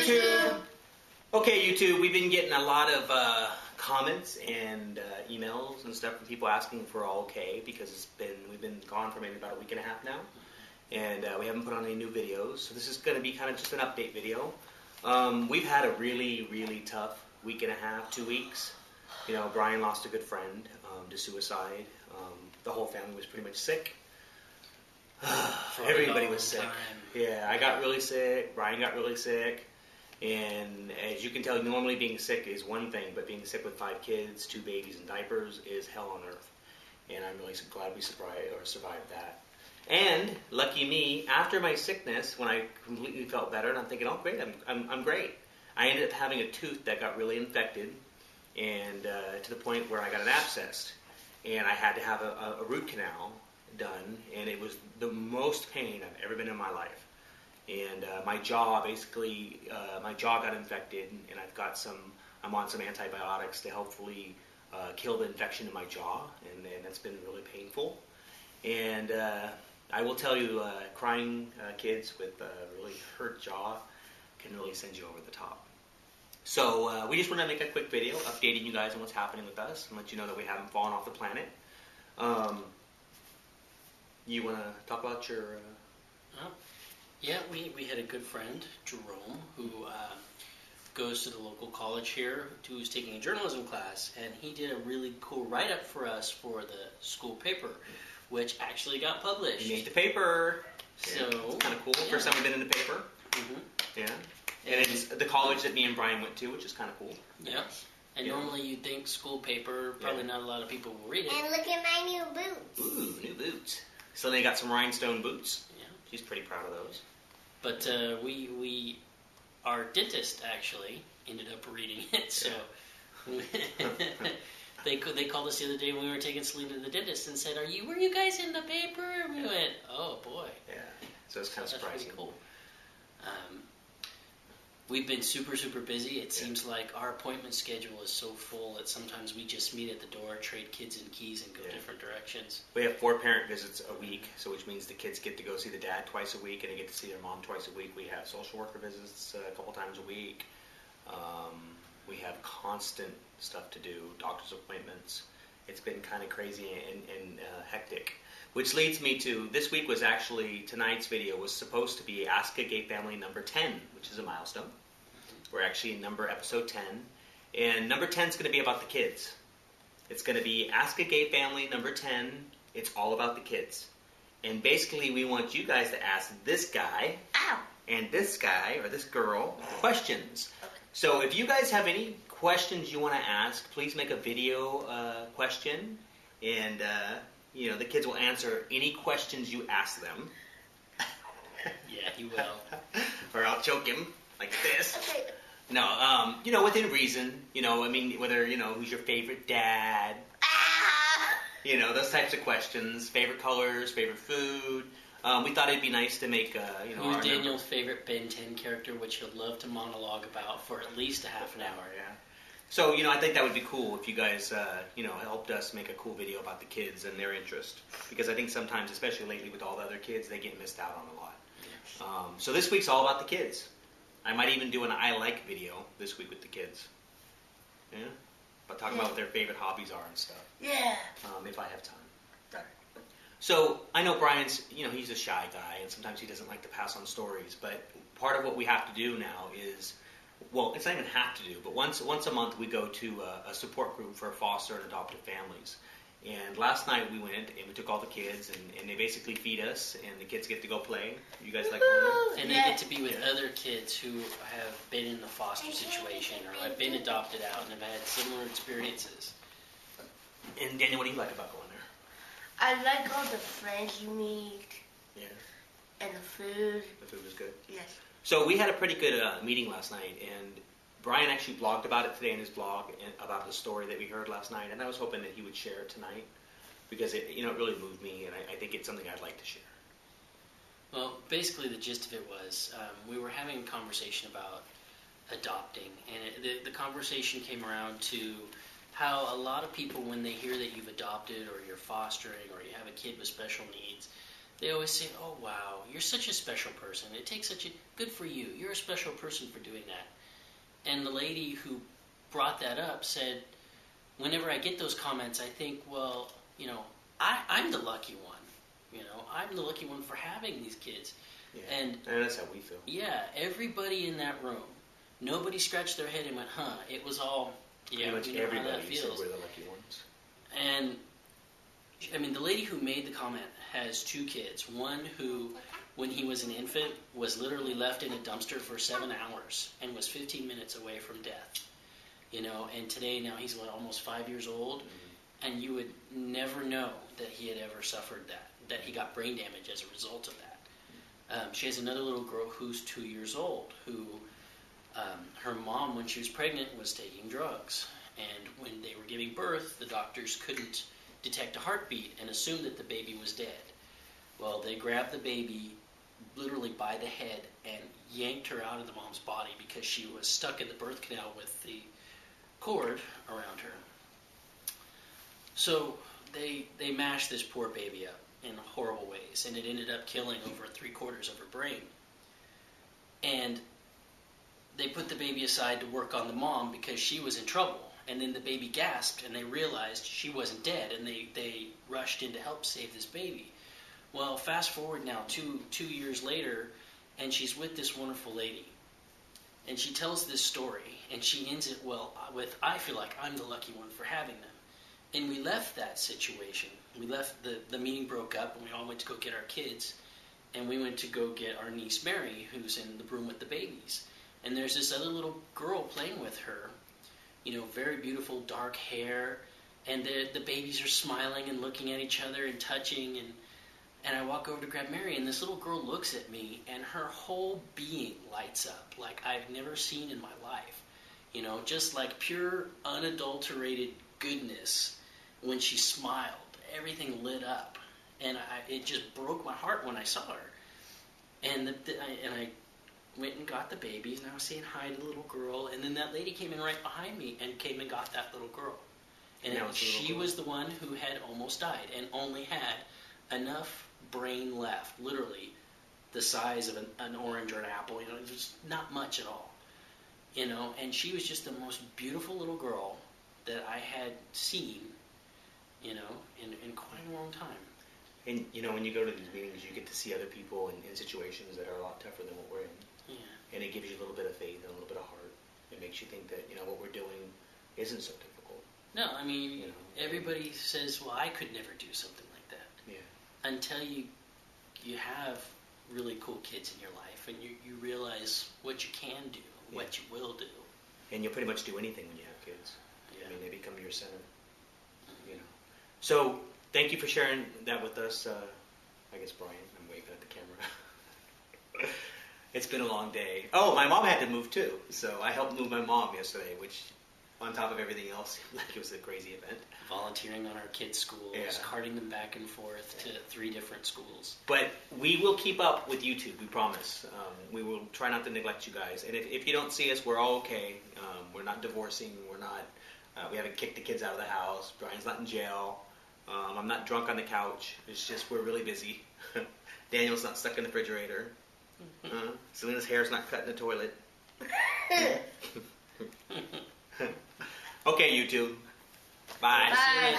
YouTube! Okay, YouTube, we've been getting a lot of comments and emails and stuff from people asking if we're all okay because we've been gone for maybe about a week and a half now, and we haven't put on any new videos. So this is going to be kind of just an update video. We've had a really, really tough week and a half, 2 weeks. You know, Brian lost a good friend to suicide. The whole family was pretty much sick. Everybody was sick. Yeah, I got really sick. Brian got really sick. And as you can tell, normally being sick is one thing, but being sick with 5 kids, 2 babies, and diapers is hell on earth. And I'm really glad we survived that. And lucky me, after my sickness, when I completely felt better, and I'm thinking, oh great, I'm great. I ended up having a tooth that got really infected, and to the point where I got an abscess, and I had to have a root canal done, and it was the most pain I've ever been in my life. And my jaw got infected, and I'm on some antibiotics to hopefully kill the infection in my jaw, and that's been really painful. And I will tell you, crying kids with a really hurt jaw can really send you over the top. So we just want to make a quick video updating you guys on what's happening with us and let you know that we haven't fallen off the planet. You want to talk about your... Yeah, we had a good friend, Jerome, who goes to the local college here, who's taking a journalism class, and he did a really cool write-up for us for the school paper, which actually got published. He made the paper! So, yeah, it's kind of cool. Yeah. First time we've been in the paper. Mm-hmm. Yeah. And it's the college that me and Brian went to, which is kind of cool. Yeah. And normally you'd think school paper, probably not a lot of people will read it. And look at my new boots. Ooh, new boots. So they got some rhinestone boots. Yeah. She's pretty proud of those. But our dentist actually ended up reading it. So they called us the other day when we were taking Selena to the dentist and said, were you guys in the paper? And we went, oh boy. Yeah. So it's kind of surprising. Really cool. We've been super, super busy. It seems like our appointment schedule is so full that sometimes we just meet at the door, trade kids and keys, and go different directions. We have 4 parent visits a week, so which means the kids get to go see the dad twice a week, and they get to see their mom twice a week. We have social worker visits a couple times a week. We have constant stuff to do, doctor's appointments. It's been kind of crazy and hectic. Which leads me to, this week was actually, tonight's video was supposed to be Ask a Gay Family number 10, which is a milestone. We're actually in episode 10. And number 10 is going to be about the kids. It's going to be Ask a Gay Family number 10. It's all about the kids. And basically we want you guys to ask this guy and this guy or this girl questions. Okay. So if you guys have any questions you want to ask, please make a video question. And... the kids will answer any questions you ask them. Yeah, he will. Or I'll choke him like this. Okay. No, within reason. Whether, who's your favorite dad? Those types of questions. Favorite colors, favorite food. We thought it'd be nice to make, who's Daniel's favorite Ben 10 character, which he'll love to monologue about for at least a half an hour. Yeah. So, I think that would be cool if you guys, helped us make a cool video about the kids and their interest. Because I think sometimes, especially lately with all the other kids, they get missed out on a lot. Yes. So this week's all about the kids. I might even do an I like video this week with the kids. Yeah? But talking about what their favorite hobbies are and stuff. Yeah. If I have time. Right. So, I know Brian's, he's a shy guy, and sometimes he doesn't like to pass on stories. But part of what we have to do now is... Well, it's not even have to do, but once a month we go to a support group for foster and adoptive families. And last night we went and we took all the kids and they basically feed us and the kids get to go play. You guys like going there? And they get to be with other kids who have been in the foster situation or have been adopted out and have had similar experiences. And Daniel, what do you like about going there? I like all the friends you meet. Yeah. And the food. The food was good? Yes. So we had a pretty good meeting last night, and Brian actually blogged about it today in his blog, about the story that we heard last night, and I was hoping that he would share it tonight, because it really moved me, and I think it's something I'd like to share. Well, basically the gist of it was, we were having a conversation about adopting, and the conversation came around to how a lot of people, when they hear that you've adopted, or you're fostering, or you have a kid with special needs, they always say, "Oh wow, you're such a special person. It takes such a good for you. You're a special person for doing that." And the lady who brought that up said, "Whenever I get those comments, I think, well, I'm the lucky one. I'm the lucky one for having these kids." Yeah. And that's how we feel. yeah, everybody in that room, nobody scratched their head and went, "Huh." It was all, yeah, Pretty much we know how that everybody said feels. we're the lucky ones. And I mean, the lady who made the comment has 2 kids. One who, when he was an infant, was literally left in a dumpster for 7 hours and was 15 minutes away from death. And today, now he's almost 5 years old, and you would never know that he had ever suffered that he got brain damage as a result of that. She has another little girl who's 2 years old, who her mom, when she was pregnant, was taking drugs. And when they were giving birth, the doctors couldn't detect a heartbeat and assumed that the baby was dead. Well, they grabbed the baby literally by the head and yanked her out of the mom's body because she was stuck in the birth canal with the cord around her. So they mashed this poor baby up in horrible ways, and it ended up killing over 3/4 of her brain. And they put the baby aside to work on the mom because she was in trouble. And then the baby gasped, and they realized she wasn't dead, and they rushed in to help save this baby. Well, fast forward now, two years later, and she's with this wonderful lady. And she tells this story, and she ends it with, "I feel like I'm the lucky one for having them." And we left that situation. We left, the meeting broke up, and we all went to go get our kids. And we went to go get our niece Mary, who's in the room with the babies. And there's this other little girl playing with her, very beautiful dark hair, and the babies are smiling and looking at each other and touching, and I walk over to grab Mary, and this little girl looks at me, and her whole being lights up like I've never seen in my life. Just like pure, unadulterated goodness. When she smiled, everything lit up, and it just broke my heart when I saw her. And I went and got the babies, and I was saying hi to the little girl, and then that lady came in right behind me and came and got that little girl. And she was the one who had almost died and only had enough brain left, literally the size of an orange or an apple, just not much at all. And she was just the most beautiful little girl that I had seen, in quite a long time. And, when you go to these meetings, you get to see other people in situations that are a lot tougher than what we're in. Yeah. And it gives you a little bit of faith and a little bit of heart. It makes you think that, what we're doing isn't so difficult. No, I mean, everybody says, well, I could never do something like that. Yeah. Until you have really cool kids in your life, and you realize what you can do, what you will do. And you'll pretty much do anything when you have kids. Yeah. I mean, they become your center. So, thank you for sharing that with us. I guess Brian, I'm waving at the camera. It's been a long day. Oh, my mom had to move too. So I helped move my mom yesterday, which on top of everything else, it was a crazy event. Volunteering on our kids' schools, carting them back and forth to 3 different schools. But we will keep up with YouTube, we promise. We will try not to neglect you guys. And if you don't see us, we're all okay. We're not divorcing. We're not. We haven't kicked the kids out of the house. Brian's not in jail. I'm not drunk on the couch. It's just we're really busy. Daniel's not stuck in the refrigerator. Selena's hair's not cut in the toilet. Okay, YouTube. Bye. Bye.